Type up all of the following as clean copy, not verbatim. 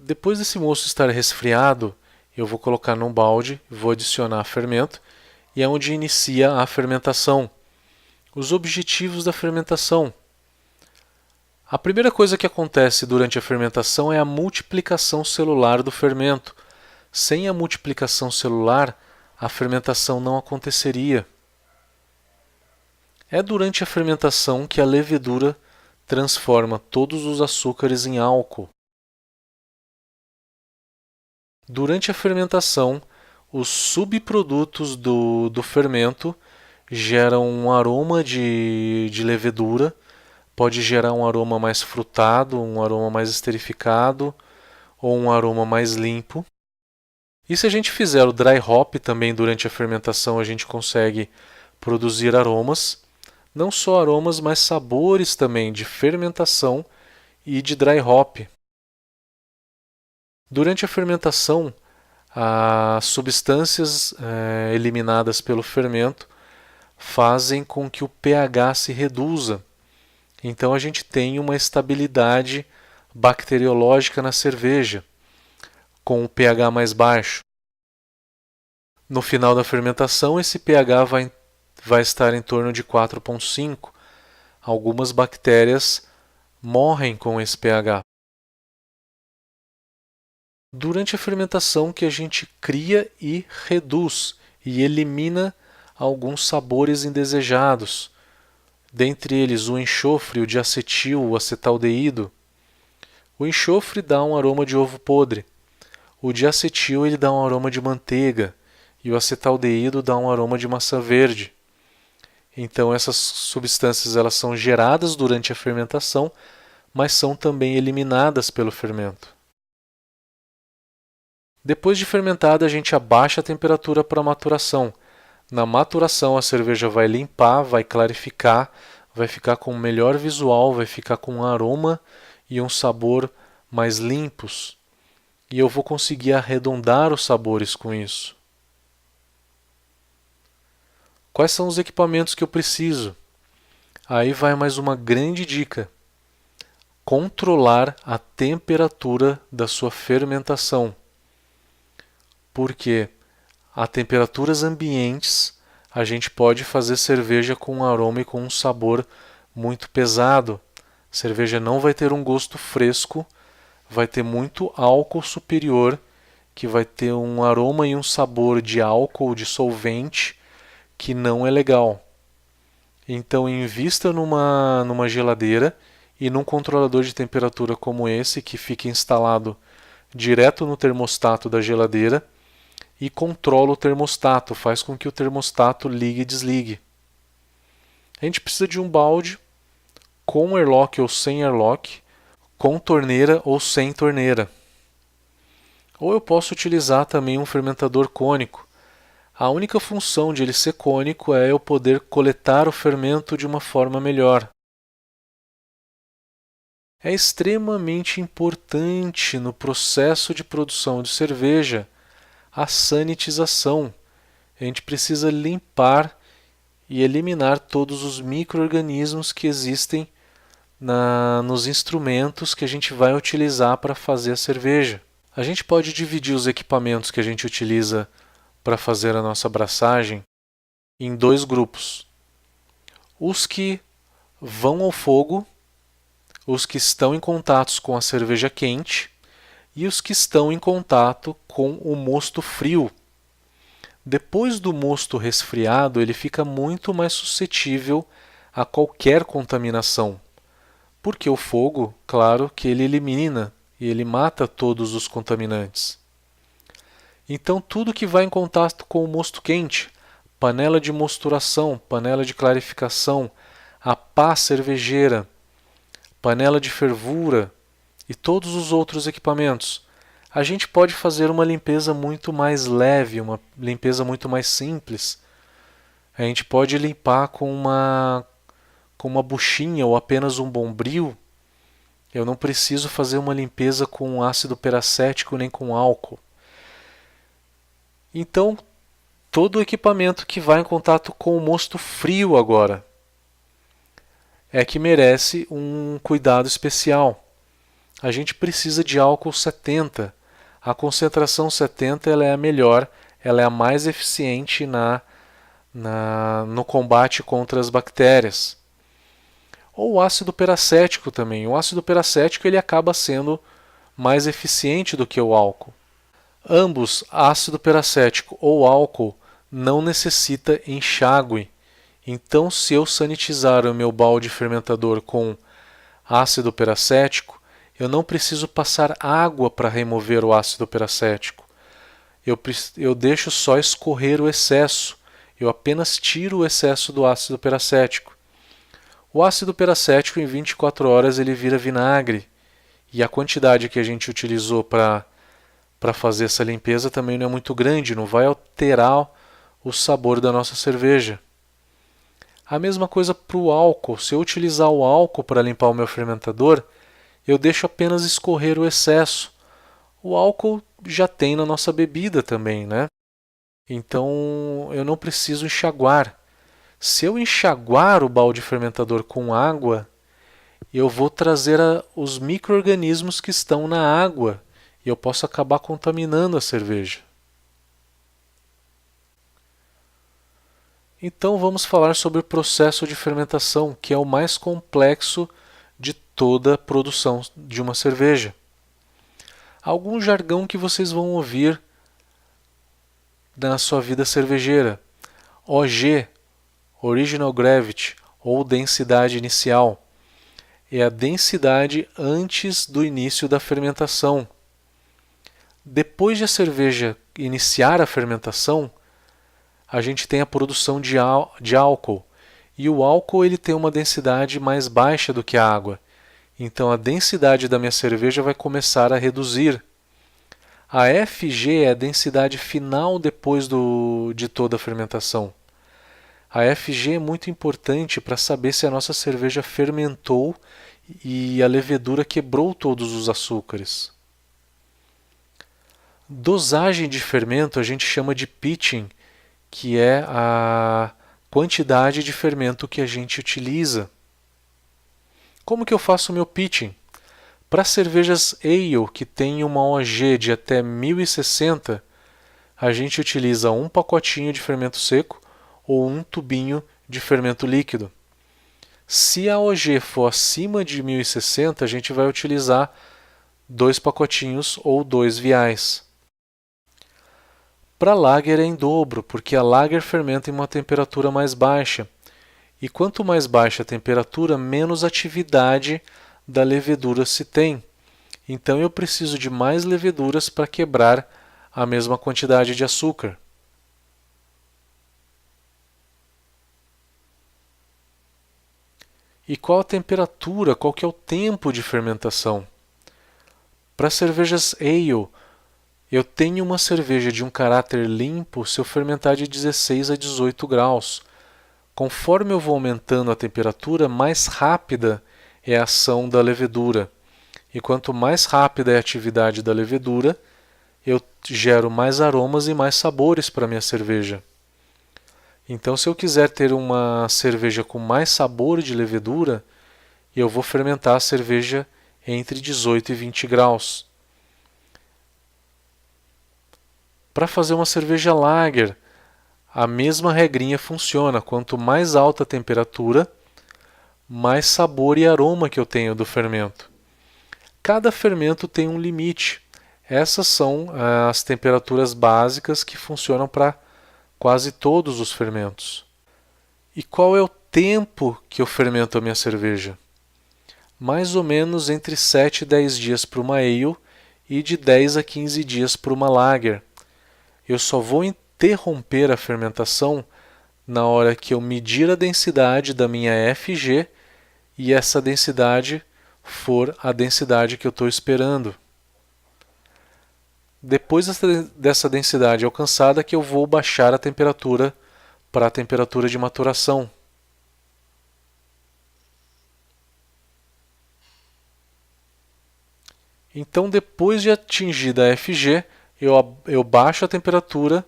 Depois desse mosto estar resfriado, eu vou colocar num balde, vou adicionar fermento e é onde inicia a fermentação. Os objetivos da fermentação. A primeira coisa que acontece durante a fermentação é a multiplicação celular do fermento. Sem a multiplicação celular, a fermentação não aconteceria. É durante a fermentação que a levedura transforma todos os açúcares em álcool. Durante a fermentação, os subprodutos do fermento geram um aroma de levedura, pode gerar um aroma mais frutado, um aroma mais esterificado ou um aroma mais limpo. E se a gente fizer o dry hop também durante a fermentação, a gente consegue produzir aromas, não só aromas, mas sabores também de fermentação e de dry hop. Durante a fermentação, as substâncias eliminadas pelo fermento fazem com que o pH se reduza. Então a gente tem uma estabilidade bacteriológica na cerveja, com o pH mais baixo. No final da fermentação, esse pH vai estar em torno de 4,5. Algumas bactérias morrem com esse pH. Durante a fermentação que a gente cria e reduz e elimina alguns sabores indesejados, dentre eles o enxofre, o diacetil, o acetaldeído. O enxofre dá um aroma de ovo podre, o diacetil ele dá um aroma de manteiga e o acetaldeído dá um aroma de maçã verde. Então essas substâncias elas são geradas durante a fermentação, mas são também eliminadas pelo fermento. Depois de fermentada, a gente abaixa a temperatura para a maturação. Na maturação, a cerveja vai limpar, vai clarificar, vai ficar com um melhor visual, vai ficar com um aroma e um sabor mais limpos. E eu vou conseguir arredondar os sabores com isso. Quais são os equipamentos que eu preciso? Aí vai mais uma grande dica. Controlar a temperatura da sua fermentação. Porque a temperaturas ambientes a gente pode fazer cerveja com um aroma e com um sabor muito pesado. A cerveja não vai ter um gosto fresco, vai ter muito álcool superior, que vai ter um aroma e um sabor de álcool, de solvente, que não é legal. Então invista numa geladeira e num controlador de temperatura como esse, que fica instalado direto no termostato da geladeira, e controla o termostato, faz com que o termostato ligue e desligue. A gente precisa de um balde com airlock ou sem airlock, com torneira ou sem torneira. Ou eu posso utilizar também um fermentador cônico. A única função de ele ser cônico é eu poder coletar o fermento de uma forma melhor. É extremamente importante no processo de produção de cerveja a sanitização. A gente precisa limpar e eliminar todos os micro-organismos que existem nos instrumentos que a gente vai utilizar para fazer a cerveja. A gente pode dividir os equipamentos que a gente utiliza para fazer a nossa braçagem em dois grupos. Os que vão ao fogo, os que estão em contato com a cerveja quente e os que estão em contato com o mosto frio. Depois do mosto resfriado, ele fica muito mais suscetível a qualquer contaminação, porque o fogo, claro, que ele elimina e ele mata todos os contaminantes. Então tudo que vai em contato com o mosto quente, panela de mosturação, panela de clarificação, a pá cervejeira, panela de fervura e todos os outros equipamentos, a gente pode fazer uma limpeza muito mais leve, uma limpeza muito mais simples. A gente pode limpar com uma buchinha ou apenas um bombril. Eu não preciso fazer uma limpeza com ácido peracético nem com álcool. Então, todo o equipamento que vai em contato com o mosto frio agora é que merece um cuidado especial. a gente precisa de álcool 70. A concentração 70 ela é a melhor, ela é a mais eficiente no combate contra as bactérias. Ou o ácido peracético também. O ácido peracético ele acaba sendo mais eficiente do que o álcool. Ambos, ácido peracético ou álcool, não necessita enxágue. Então, se eu sanitizar o meu balde fermentador com ácido peracético, eu não preciso passar água para remover o ácido peracético. Eu deixo só escorrer o excesso. Eu apenas tiro o excesso do ácido peracético. O ácido peracético, em 24 horas, ele vira vinagre. E a quantidade que a gente utilizou para fazer essa limpeza também não é muito grande, não vai alterar o sabor da nossa cerveja. A mesma coisa para o álcool. Se eu utilizar o álcool para limpar o meu fermentador, eu deixo apenas escorrer o excesso. O álcool já tem na nossa bebida também, né? Então eu não preciso enxaguar. Se eu enxaguar o balde fermentador com água, eu vou trazer os micro-organismos que estão na água e eu posso acabar contaminando a cerveja. Então vamos falar sobre o processo de fermentação, que é o mais complexo de toda a produção de uma cerveja. Algum jargão que vocês vão ouvir na sua vida cervejeira. OG, Original Gravity, ou densidade inicial. É a densidade antes do início da fermentação. Depois de a cerveja iniciar a fermentação, a gente tem a produção de álcool. E o álcool ele tem uma densidade mais baixa do que a água. Então a densidade da minha cerveja vai começar a reduzir. A FG é a densidade final depois de toda a fermentação. A FG é muito importante para saber se a nossa cerveja fermentou e a levedura quebrou todos os açúcares. Dosagem de fermento a gente chama de pitching, que é a quantidade de fermento que a gente utiliza. Como que eu faço o meu pitching? Para cervejas ale que tem uma OG de até 1060, a gente utiliza um pacotinho de fermento seco ou um tubinho de fermento líquido. Se a OG for acima de 1060, a gente vai utilizar 2 pacotinhos ou 2 viais. Para lager é em dobro, porque a lager fermenta em uma temperatura mais baixa. E quanto mais baixa a temperatura, menos atividade da levedura se tem. Então eu preciso de mais leveduras para quebrar a mesma quantidade de açúcar. E qual a temperatura, qual que é o tempo de fermentação? Para cervejas ale, eu tenho uma cerveja de um caráter limpo se eu fermentar de 16 a 18 graus. Conforme eu vou aumentando a temperatura, mais rápida é a ação da levedura. E quanto mais rápida é a atividade da levedura, eu gero mais aromas e mais sabores para a minha cerveja. Então, se eu quiser ter uma cerveja com mais sabor de levedura, eu vou fermentar a cerveja entre 18 e 20 graus. Para fazer uma cerveja lager, a mesma regrinha funciona. Quanto mais alta a temperatura, mais sabor e aroma que eu tenho do fermento. Cada fermento tem um limite. Essas são as temperaturas básicas que funcionam para quase todos os fermentos. E qual é o tempo que eu fermento a minha cerveja? Mais ou menos entre 7 e 10 dias para uma ale e de 10 a 15 dias para uma lager. Eu só vou interromper a fermentação na hora que eu medir a densidade da minha FG e essa densidade for a densidade que eu estou esperando. Depois dessa densidade alcançada que eu vou baixar a temperatura para a temperatura de maturação. Então, depois de atingida a FG, eu baixo a temperatura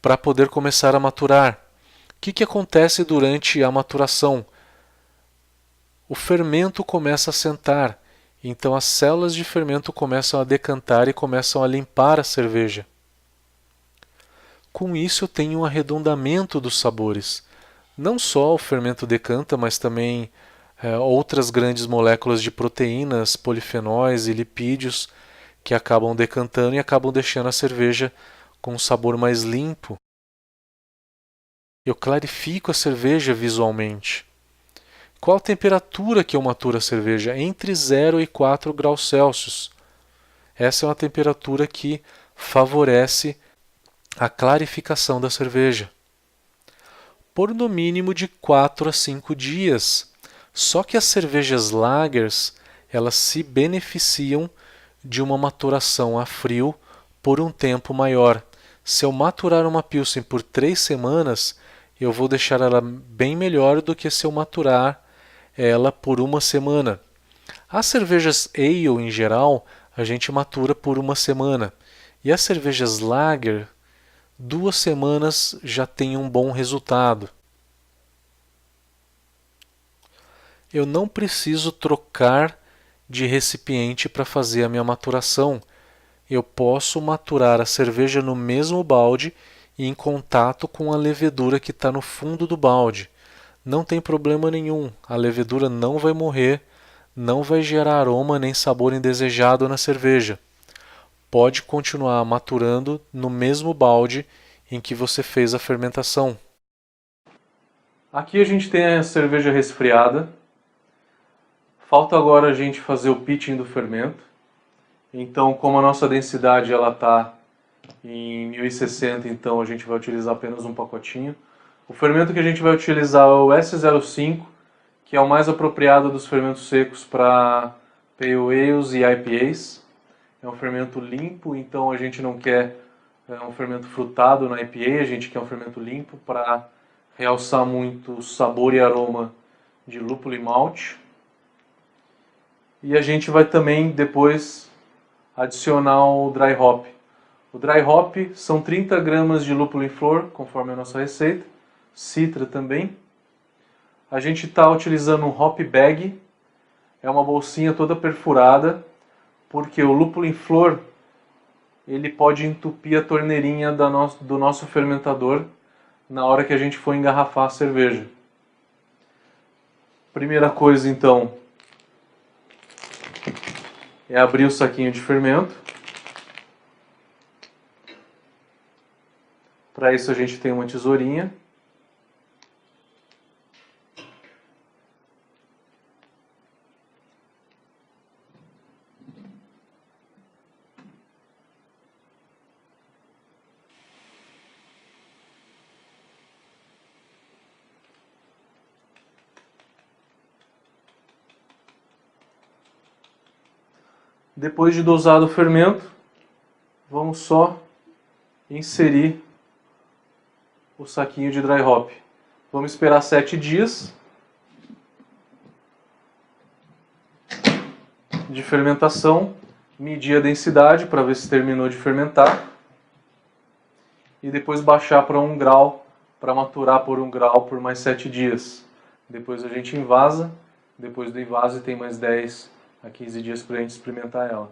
para poder começar a maturar. O que acontece durante a maturação? O fermento começa a sentar Então as células de fermento começam a decantar e começam a limpar a cerveja. Com isso eu tenho um arredondamento dos sabores. Não só o fermento decanta, mas também outras grandes moléculas de proteínas, polifenóis e lipídios que acabam decantando e acabam deixando a cerveja com um sabor mais limpo. Eu clarifico a cerveja visualmente. Qual a temperatura que eu maturo a cerveja? Entre 0 e 4 graus Celsius. Essa é uma temperatura que favorece a clarificação da cerveja. Por no mínimo de 4 a 5 dias. Só que as cervejas lagers, elas se beneficiam de uma maturação a frio por um tempo maior. Se eu maturar uma Pilsen por 3 semanas, eu vou deixar ela bem melhor do que se eu maturar ela por uma semana. As cervejas ale, em geral, a gente matura por uma semana. E as cervejas lager, 2 semanas já tem um bom resultado. Eu não preciso trocar de recipiente para fazer a minha maturação. Eu posso maturar a cerveja no mesmo balde e em contato com a levedura que está no fundo do balde. Não tem problema nenhum, a levedura não vai morrer, não vai gerar aroma nem sabor indesejado na cerveja. Pode continuar maturando no mesmo balde em que você fez a fermentação. Aqui a gente tem a cerveja resfriada. Falta agora a gente fazer o pitching do fermento. Então, como a nossa densidade está em 1060, então a gente vai utilizar apenas um pacotinho. O fermento que a gente vai utilizar é o S05, que é o mais apropriado dos fermentos secos para Pale Ales e IPAs. É um fermento limpo, então a gente não quer um fermento frutado na IPA, a gente quer um fermento limpo para realçar muito o sabor e aroma de lúpulo e malte. E a gente vai também depois adicionar o dry hop. O dry hop são 30 gramas de lúpulo em flor, conforme a nossa receita. Citra também. A gente está utilizando um hop bag. É uma bolsinha toda perfurada, porque o lúpulo em flor ele pode entupir a torneirinha do nosso fermentador na hora que a gente for engarrafar a cerveja. Primeira coisa então é abrir o saquinho de fermento. Para isso a gente tem uma tesourinha. Depois de dosado o fermento, vamos só inserir o saquinho de dry hop. Vamos esperar 7 dias de fermentação, medir a densidade para ver se terminou de fermentar e depois baixar para 1 grau para maturar por 1 grau por mais 7 dias. Depois a gente invasa, depois do invase tem mais 10 a 15 dias para a gente experimentar ela.